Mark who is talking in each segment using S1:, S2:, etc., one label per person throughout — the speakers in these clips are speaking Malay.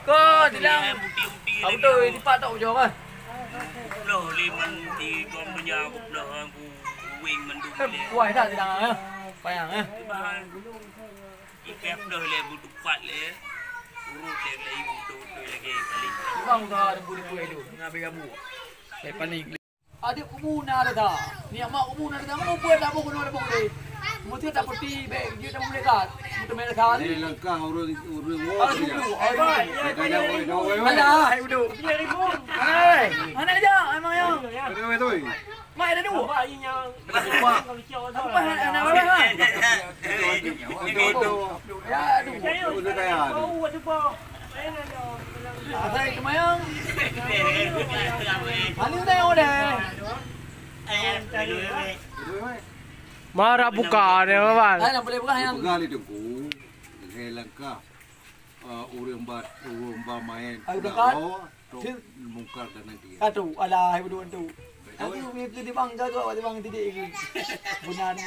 S1: Kau bilang aku tu di part tak ujung kan.
S2: Loh liman di kon punya aku loh aku wing mendung ni.
S1: Kuai tak sedang ah. Bayang ah.
S2: Ipep loh le butuh kuat le. Urut le le ibu tu lagi paling.
S1: Bang dah ada budi kuai tu. Ngabe gabu. Saya panik. Adik kubu na ada dah. Ni mak kubu na ada dah. Mau buat apa kuno ada boleh. Mesti tak putih baik dia tak boleh kat. Mesti main sekali.
S3: Ni langkah urut dia.
S1: Mana hai duduk. Hai. Mana aja emang yang.
S3: Betul betul.
S1: Mai ada dua.
S4: Apa inya?
S1: Apa anak apa ha? Ya aduh.
S3: Udah kaya.
S4: Oh, ada apa?
S1: Asal kemayang. Mana dah ada.
S5: Marah buka ni kawan.
S1: Hai nak boleh buka yang.
S3: Bukan itu ku. Ni langkah. Urang main. Mungkar dan nanti.
S1: Katu alah hai berdua tu. Aku punya di bang jaga di bang tidak ini. Bunan.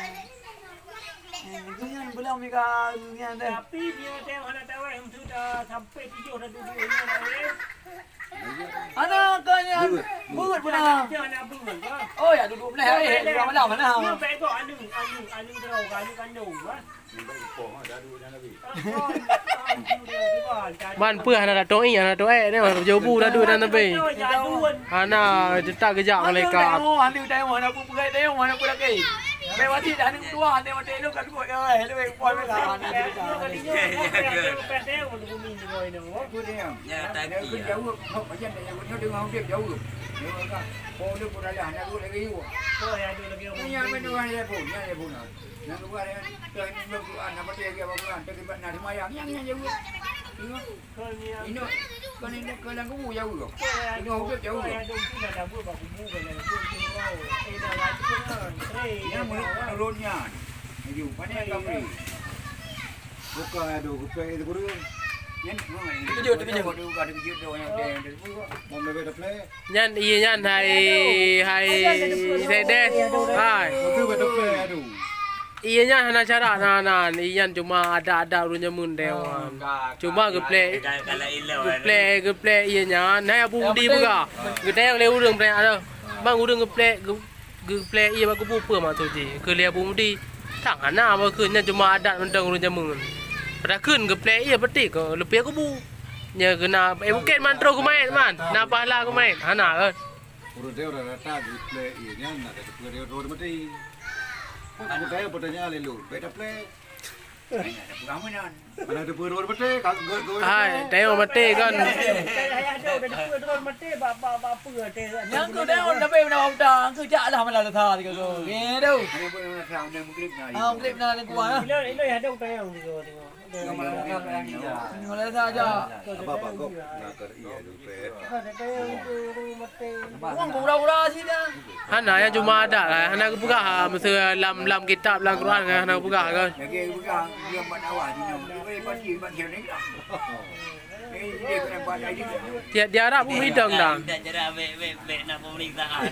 S1: Itu yang belum mereka yang dah.
S4: Tapi dia tengok anak tahu yang sudah sampai 7 dah duduk ni dah.
S1: Anak kanya burut pun ah.
S4: Dia anak bunga ke?
S1: Oh ya duduk belah eh duduk malam mana.
S4: Dia pekok anu terau anu kandung kan.
S5: Man peh anak datuk ni anak datuk ni jobu dah duduk dan tepi. Anak cetak kejap mereka.
S1: Oh anu tengok aku pegai tengok mana aku lagi. Mewati dah anu tua anu mati lu kan buat eh lu poi mereka anu.
S2: Ya tadi.
S3: Jauh, macam dia dengar dia jauh. Dia kata, "Oh, dia pun dah nak aku lagi you."
S4: Oh, ya ada lagi.
S3: Ni yang menurut dia pun, dia pun. Nak buat yang tu anak apa dia apa bukan terlibat nak semayang yang jauh. Ini kan ini kelang kubu jauh tu. Ini hidup jauh.
S4: Ya ada tu dah buat kubu kan. Dah lagi kan.
S3: Ini menurutnya. Ini mana yang kau bukan ada kuping itu pun.
S5: Nyan iya nyan hai seden. Hai. Iya nyan hana cara nanan iyan cuma ada urunnya mundewan. Cuma geplek. Geplek iya nyan. Hai abu di buka. Gede yang le urung plek ada. Bang urung geplek iya aku pupa mak tu ji. Ke le abu di. Tak ana apa ke nyan cuma ada mendang urunnya mun. Pada kun ke play ia betik ke lebih aku bu. Nya kena bukan mantro ku main man. Na pahala ku main. Ana kan.
S3: Urut dia dah datang di play ianya nak ada play road mati. Aku tanya pertanyaan lelu. Beda play. Ada pengamanan. Mana ada play road mati?
S5: Hai, tengok mati kan.
S4: Ada road mati apa dia.
S1: Yang tu dah on tapi mana udah tu jak lah mana dah tiga tu. Ni tu.
S3: Ini pun nak tahu nak klip nak.
S1: Ah klip nak ni kuah.
S4: Ini ada tayang juga tengok.
S1: Boleh saja.
S3: Apa kau nak kerja tu play.
S1: Orang pura-pura sih dah.
S5: Hana yang cuma ada lah. Hana aku buka masa lam kitab lam Quran kan hana aku buka kan.
S3: Lagi bukan dia buat awak ni. Dia pasti buat dia ni lah. Dia kena buat lagi.
S5: Dia harap pun hidang dah.
S2: Tak cara be nak pemeriksaan.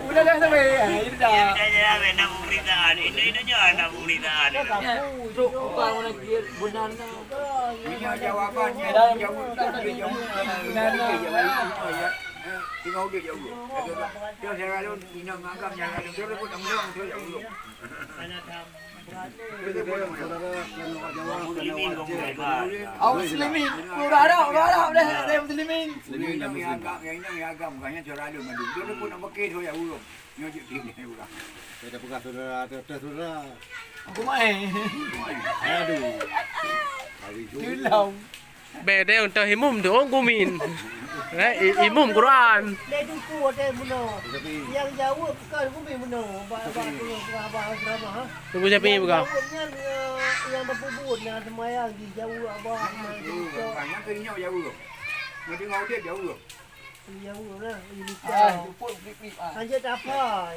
S1: Udah dah sampai. Ini dah.
S2: Tak cara be nak pemeriksaan. Ini nak pemeriksaan.
S1: Truk bukan orang dia benar dah.
S3: Ini jawapannya jauh. Tengok dia jauh. Dia saya lalu ina menganggap yang lalu dia pun ambil dia jauh.
S1: Awak Muslimin. Udah ada dah. Saya Muslimin.
S3: Yang agak bukannya cara lalu madu. Dia pun nak pakai tu ya urung. Nyojik dia bukan. Saya bukan saudara.
S1: Aku main.
S3: Aduh.
S1: Tulau.
S5: Beda untuk imum tu orang kumin. Imum Quran.
S4: Dia tu kuat benar. Yang jauh bukan kumin benar. Abang asrama.
S5: Tunggu siapa ni buka?
S4: Yang berpubut yang semayang di jauh abang.
S3: Banyak kerinyak jauh. Mau tengok dia jauh.
S4: Jauh lah.
S1: Put flip.
S4: Hanya tak apa.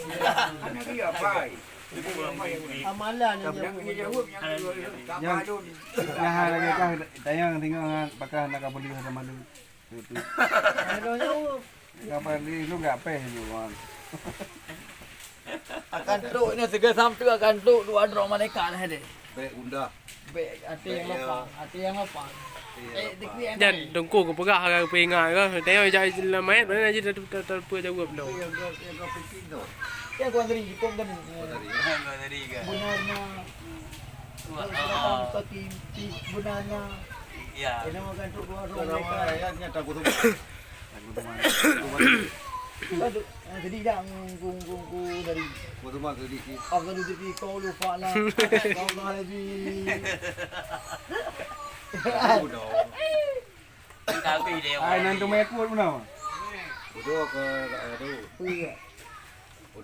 S3: Anak dia apa?
S4: Amalan yang
S3: jauh.
S6: Yang lagi kan tayang tengok pakai nak beli sama malu. Tu.
S4: jauh.
S6: Kapal ni lu enggak apa ni, Bang.
S1: Akan tuk ni segera sampai akan tuk dua drone malaikat dah ada.
S6: Baik unda.
S1: Baik, hati yang lapang, hati yang lapang. Dekri
S5: Jan dongko ko pegah ka penga ka. Tengok jadi main mana aja terpa jawab belum.
S6: Yang kau fikir tu.
S1: Ya kau ngeri, kau ngeri.
S2: Tadi kan.
S1: Benarnya. Kaki benarnya.
S2: Ya.
S1: Ini makan tuk dua drone
S6: Orang
S1: malaikat.
S6: yang nyata aku tu.
S1: Aduh, jadi dah ku dari.
S6: Aku tu mah sedikit.
S1: Aku jadi kau lupa lah. Kau dah lebih.
S6: Aku dah.
S2: Tapi dia.
S6: Ai nan tu mai kuat mana? Bodoh ke tu.
S1: Iya.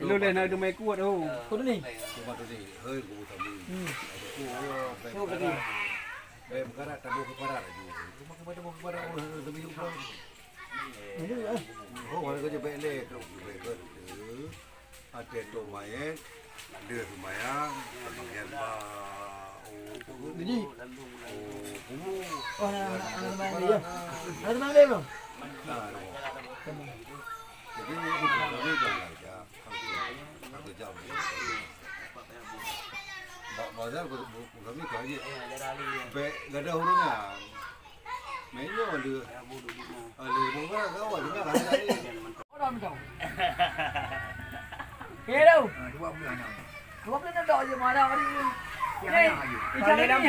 S6: Lu le nak tu mai kuat tu.
S1: Kau ni.
S6: Cuma tu ni. Hei aku tak ni.
S1: Kau tadi.
S6: Berkarat tabu keparat lagi. Cuma kepada keparat orang lebih upah. Oh, orang kerja baik le tu. Baik ke. Ada tu main. Ada lumayan. Bagian ba.
S1: Jadi.
S6: Oh,
S1: Oh, nak main dia. Nak main dia belum?
S6: jadi bukan lagi aja. Satu jam. Bazar kami kaji. Baik, gak ada hurufnya. Mainnya ada. Ada beberapa kawan juga kan tadi.
S1: Orang kau. Kira đâu?
S3: 2 bulan dah.
S1: 2 bulan dah je mana hari ni.
S3: Kali lampu.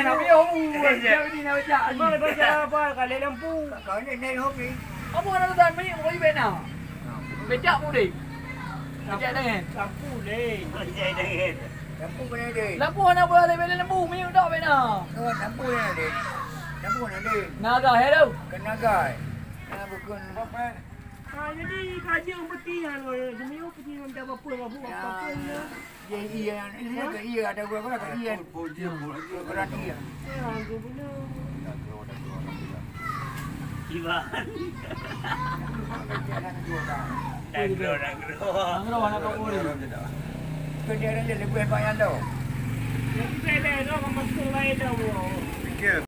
S1: Ni nak baca.
S4: Mana baca apa kali lampu.
S3: Kau ni naik hobi.
S1: Apa orang tuan ni mau ibu nak? Becak pun deh. Becak dah kan?
S4: Lampu deh.
S2: Jadi dengan.
S3: Lampu kena ada.
S1: Lampu nak boleh beli lampu ni dah bena.
S3: Kawan lampu ni ada. Lampu ni ada.
S1: Naga hello.
S3: Kena gai. Kena bukan apa.
S4: Jadi kerja peti kan. Semua peti minta apa apa ya.
S3: Dia iya ini ke iya ada berapa ke iya. Berat iya.
S4: Aku benar.
S2: Iban. Dagro.
S1: Angro nak kau boleh.
S3: Kerja dia lebih banyak tau.
S4: Yang saya dah masuk lain dah.
S6: Fikir